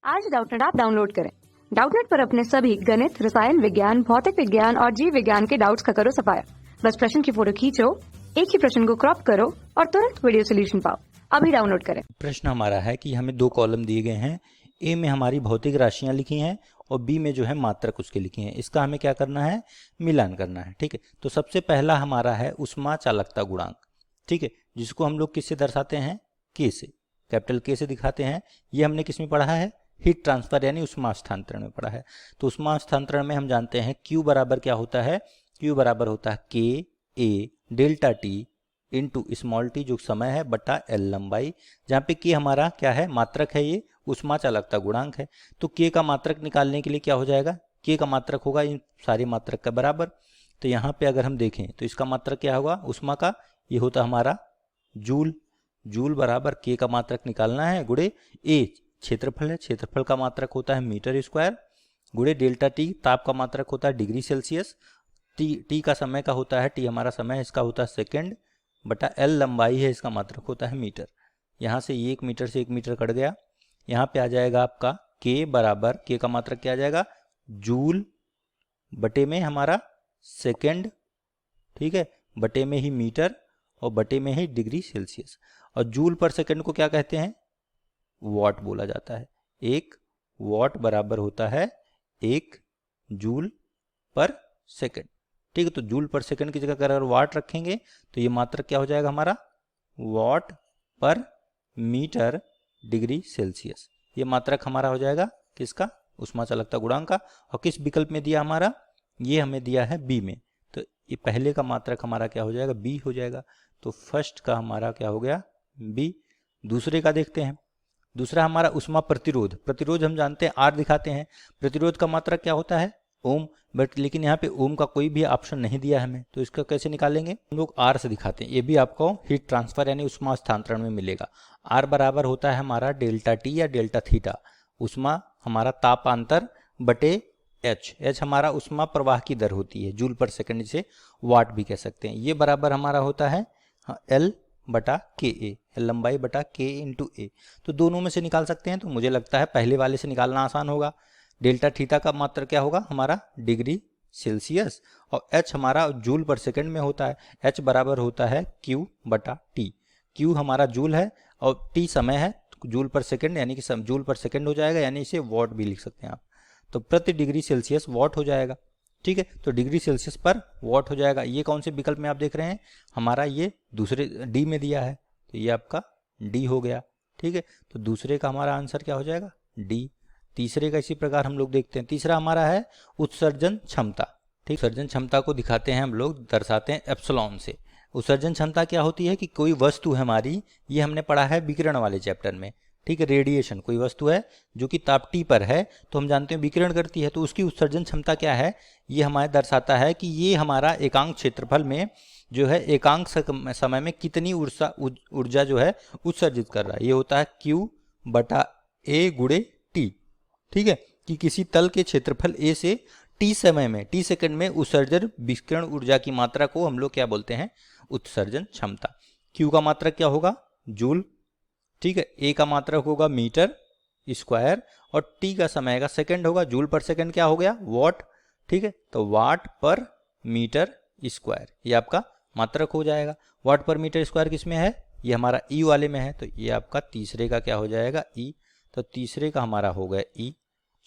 आज Doubtnut app download करें। Doubtnut पर अपने सभी गणित, रसायन विज्ञान, भौतिक विज्ञान और जीव विज्ञान के डाउट्स का करो सफाया। बस प्रश्न की फोटो खींचो, एक ही प्रश्न को क्रॉप करो और तुरंत वीडियो सोल्यूशन पाओ। अभी डाउनलोड करें। प्रश्न हमारा है कि हमें दो कॉलम दिए गए हैं। ए में हमारी भौतिक राशियां लिखी हैं और बी में जो है मात्रक उसके लिखी हैं। इसका हमें क्या करना है, मिलान करना है। ठीक है, तो सबसे पहला हमारा है उष्मा चालकता गुणांक। ठीक है, जिसको हम लोग किससे दर्शाते हैं, के से, कैपिटल के से दिखाते हैं। ये हमने किस में पढ़ा है, हीट ट्रांसफर यानी उष्मा हस्तांतरण में पढ़ा है। तो उष्मा हस्तांतरण में हम जानते हैं Q बराबर क्या होता है, Q बराबर होता है के A delta T into small T जो समय है बटा एल लंबाई, जहाँ पे के हमारा क्या है, मात्रक है, ये उष्मा चालकता गुणांक है। तो के का मात्रक निकालने के लिए क्या हो जाएगा, के का मात्रक होगा इन सारे मात्रक का बराबर। तो यहाँ पे अगर हम देखें तो इसका मात्रक क्या होगा उष्मा का, ये होता हमारा जूल। जूल बराबर के का मात्रक निकालना है गुणे ए क्षेत्रफल है, क्षेत्रफल का मात्रक होता है मीटर स्क्वायर, गुणे डेल्टा टी ताप का मात्रक होता है डिग्री सेल्सियस, टी का समय का होता है, टी हमारा समय है, इसका होता है सेकेंड, बटा एल लंबाई है, इसका मात्रक होता है मीटर। यहाँ से 1 मीटर से 1 मीटर कट गया। यहाँ पे आ जाएगा आपका के बराबर, के का मात्रक क्या आ जाएगा, जूल बटे में हमारा सेकेंड, ठीक है, बटे में ही मीटर और बटे में ही डिग्री सेल्सियस। और जूल पर सेकेंड को क्या कहते हैं, वॉट बोला जाता है। 1 वॉट बराबर होता है 1 जूल पर सेकेंड। ठीक है, तो जूल पर सेकंड की जगह अगर वाट रखेंगे तो ये मात्रक क्या हो जाएगा हमारा, वॉट पर मीटर डिग्री सेल्सियस। ये मात्रक हमारा हो जाएगा किसका, उष्मा चालकता गुणांक का। और किस विकल्प में दिया हमारा, ये हमें दिया है बी में। तो ये पहले का मात्रक हमारा क्या हो जाएगा, बी हो जाएगा। तो फर्स्ट का हमारा क्या हो गया, बी। दूसरे का देखते हैं। दूसरा हमारा उष्मा प्रतिरोध। प्रतिरोध हम जानते हैं आर दिखाते हैं। प्रतिरोध का मात्रक क्या होता है, ओम, बट लेकिन यहाँ पे ओम का कोई भी ऑप्शन नहीं दिया है हमें, तो इसका कैसे निकालेंगे, हम लोग आर से दिखाते हैं। ये भी आपको हीट ट्रांसफर यानी उष्मा हस्तांतरण में मिलेगा। आर बराबर होता है हमारा डेल्टा टी या डेल्टा थीटा, उष्मा हमारा तापांतर बटे एच। एच हमारा उष्मा प्रवाह की दर होती है, जूल पर सेकंड से वाट भी कह सकते हैं। ये बराबर हमारा होता है एल बटा के ए, लंबाई बटा के इंटू ए। तो दोनों में से निकाल सकते हैं, तो मुझे लगता है पहले वाले से निकालना आसान होगा। डेल्टा थीटा का मात्रक क्या होगा हमारा, डिग्री सेल्सियस, और एच हमारा जूल पर सेकंड में होता है। एच बराबर होता है क्यू बटा टी। क्यू हमारा जूल है और टी समय है, जूल पर सेकंड यानी कि जूल पर सेकंड हो जाएगा, यानी इसे वॉट भी लिख सकते हैं आप। तो प्रति डिग्री सेल्सियस वॉट हो जाएगा। ठीक है, तो डिग्री सेल्सियस पर वॉट हो जाएगा। ये कौन से विकल्प में आप देख रहे हैं, हमारा ये दूसरे डी में दिया है, तो ये आपका डी हो गया। ठीक है, तो दूसरे का हमारा आंसर क्या हो जाएगा, डी। तीसरे का इसी प्रकार हम लोग देखते हैं। तीसरा हमारा है उत्सर्जन क्षमता। ठीक, उत्सर्जन क्षमता को दिखाते हैं हम लोग, दर्शाते हैं एप्सिलॉन से। उत्सर्जन क्षमता क्या होती है कि कोई वस्तु है हमारी, ये हमने पढ़ा है विकिरण वाले चैप्टर में। ठीक है, रेडिएशन, कोई वस्तु है जो कि ताप टी पर है, तो हम जानते हैं विकिरण करती है, तो उसकी उत्सर्जन क्षमता क्या है, ये हमारे दर्शाता है कि ये हमारा एकांक क्षेत्रफल में जो है एकांक समय में कितनी ऊर्जा जो है उत्सर्जित कर रहा है। ये होता है Q बटा ए गुणे टी। ठीक है, कि किसी तल के क्षेत्रफल ए से टी समय में, टी सेकंड में उत्सर्जन विकिरण ऊर्जा की मात्रा को हम लोग क्या बोलते हैं, उत्सर्जन क्षमता। क्यू का मात्रक क्या होगा, जूल। ठीक है, ए का मात्रक होगा मीटर स्क्वायर और टी का समय का सेकंड होगा, जूल पर सेकंड क्या हो गया, वॉट। ठीक है, तो वाट पर मीटर स्क्वायर ये आपका मात्रक हो जाएगा। वाट पर मीटर स्क्वायर किस में है, ये हमारा ई वाले में है, तो ये आपका तीसरे का क्या हो जाएगा, ई। तो तीसरे का हमारा हो गया ई।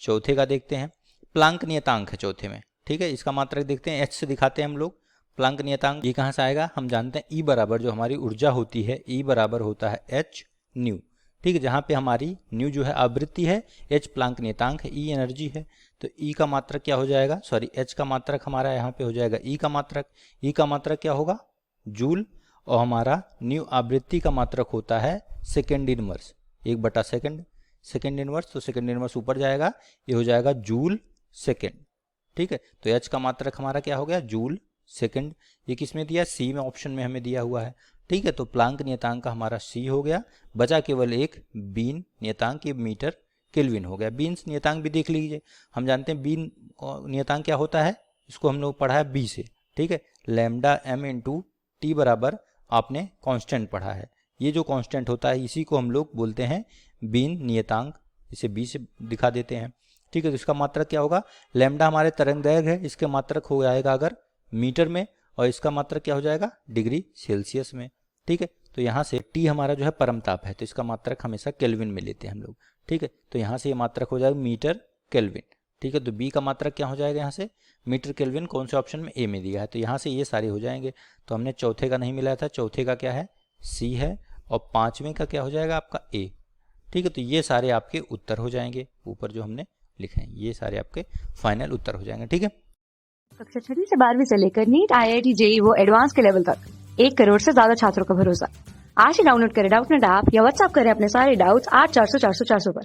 चौथे का देखते हैं, प्लांक नियतांक है चौथे में। ठीक है, इसका मात्रक देखते हैं, एच से दिखाते हैं हम लोग। प्लांक नियतांक ये कहाँ से आएगा, हम जानते हैं ई बराबर जो हमारी ऊर्जा होती है, ई बराबर होता है एच न्यू। ठीक है, जहाँ पे हमारी न्यू जो है आवृत्ति है, एच प्लांक नियतांक है, ई एनर्जी है, तो ई का मात्रक क्या हो जाएगा, सॉरी एच का मात्रक हमारा यहाँ पे हो जाएगा ई का मात्रक। ई का मात्रक क्या होगा, जूल, और हमारा न्यू आवृत्ति का मात्रक होता है सेकेंड इनवर्स, 1/सेकंड, सेकेंड इनवर्स, तो सेकेंड इनवर्स ऊपर जाएगा, ये हो जाएगा जूल सेकेंड। ठीक है, तो एच का मात्रक हमारा क्या हो गया, जूल सेकेंड। ये किस में दिया, सी में, ऑप्शन में हमें दिया हुआ है। ठीक है, तो प्लांक नियतांक का हमारा सी हो गया, बचा केवल एक बीन नियतांक, ये मीटर केल्विन हो गया। बीन्स नियतांक भी देख लीजिए, हम जानते हैं बीन नियतांक क्या होता है, इसको हम लोग पढ़ा है बी से। ठीक है, लैम्डा एम इंटू टी बराबर आपने कांस्टेंट पढ़ा है। ये जो कांस्टेंट होता है इसी को हम लोग बोलते हैं बीन नियतांक इसे बी से दिखा देते हैं, ठीक है। तो इसका मात्रक क्या होगा, लैम्डा हमारे तरंग दैर्घ्य है, इसके मात्रक हो जाएगा अगर मीटर में, और इसका मात्रक क्या हो जाएगा डिग्री सेल्सियस में, ठीक है। तो यहाँ से टी हमारा जो है परम ताप है, तो इसका मात्रक हमेशा केल्विन में लेते हैं हम लोग, ठीक है। तो यहाँ से ये मात्रक हो जाएगा मीटर केल्विन, ठीक है। तो बी का मात्रक क्या हो जाएगा यहाँ से मीटर केल्विन, कौन से ऑप्शन में, ए में दिया है, तो यहाँ से ये सारे हो जाएंगे। तो हमने चौथे का नहीं मिलाया था, चौथे का क्या है सी है, और पांचवें का क्या हो जाएगा आपका ए, ठीक है। तो ये सारे आपके उत्तर हो जाएंगे, ऊपर जो हमने लिखे हैं ये सारे आपके फाइनल उत्तर हो जाएंगे, ठीक है। कक्षा 6वीं से 12वीं से लेकर नीट, IIT, JEE वो एडवांस के लेवल तक 1 करोड़ से ज्यादा छात्रों का भरोसा। आज ही डाउनलोड करें डाउटनेट ऐप या व्हाट्सएप करें अपने सारे डाउट्स 8400 400 400 पर।